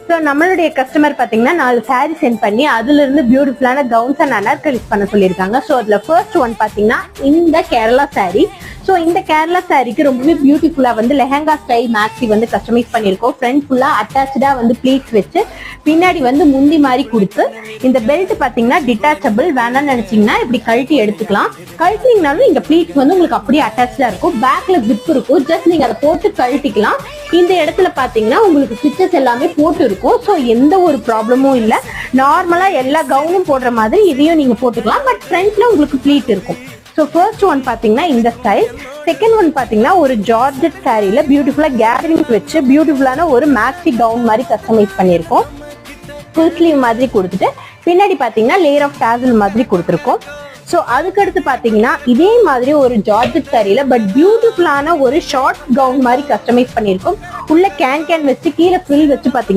So நம்மளுடைய customer பார்த்தீங்கன்னா 4 sari send பண்ணி அதுல இருந்து பியூட்டிஃபுல்லான கவுன்ஸ் அண்ட் அனார்கலிஸ் பண்ண சொல்லியிருக்காங்க. ஸோ அதுல ஃபர்ஸ்ட் ஒன் பார்த்தீங்கன்னா இந்த கேரளா சாரீ. ஸோ இந்த கேரளா சாரீக்கு ரொம்பவே பியூட்டிஃபுல்லா வந்து லெஹங்கா ஸ்டைல் மேக்ஸி வந்து கஸ்டமைஸ் பண்ணியிருக்கோம். ஃப்ரண்ட் ஃபுல்லா அட்டாச்சா வந்து ப்ளீட்ஸ் வச்சு பின்னாடி வந்து முந்தி மாதிரி கொடுத்து இந்த பெல்ட் பார்த்தீங்கன்னா டிட்டாச்சபிள், வேணாம்னு நினைச்சீங்கன்னா இப்படி கழட்டி எடுத்துக்கலாம். கழட்டிங்கனாலும் இங்க ப்ளீட்ஸ் வந்து உங்களுக்கு அப்படியே அட்டாச்சா இருக்கும். பேக்ல ஜிப் இருக்கும், ஜஸ்ட் நீங்க அதை போட்டு கழட்டிக்கலாம். இந்த இடத்துல பாத்தீங்கன்னா உங்களுக்கு ஸ்டிச்சஸ் எல்லாமே போட்டு இருக்கும். ஸோ எந்த ஒரு ப்ராப்ளமும் இல்லை. நார்மலா எல்லா கவுனும் போடுற மாதிரி இதையும் நீங்க போட்டுக்கலாம். பட் ஃப்ரண்ட்ல உங்களுக்கு ப்ளீட் இருக்கும். ஸோ ஃபர்ஸ்ட் ஒன் பாத்தீங்கன்னா இந்த ஸ்டைல். செகண்ட் ஒன் பாத்தீங்கன்னா ஒரு ஜார்ஜெட் சாரீல பியூட்டிஃபுல்லா கேதரிங்ஸ் வச்சு பியூட்டிஃபுல்லான ஒரு மேக்ஸி கவுன் மாதிரி கஸ்டமைஸ் பண்ணியிருக்கோம். ஃபுல் ஸ்லீவ் மாதிரி கொடுத்துட்டு பின்னாடி பாத்தீங்கன்னா லேயர் ஆஃப் டாசல் மாதிரி கொடுத்துருக்கோம். ஸோ அதுக்கடுத்து பாத்தீங்கன்னா இதே மாதிரி ஒரு ஜார்ஜெட் சாரீல பட் பியூட்டிஃபுல்லான ஒரு ஷார்ட் கவுன் மாதிரி கஸ்டமைஸ் பண்ணியிருக்கோம். உள்ள கேன் வச்சு கீழே ஃபில் வச்சு பாத்தீங்கன்னா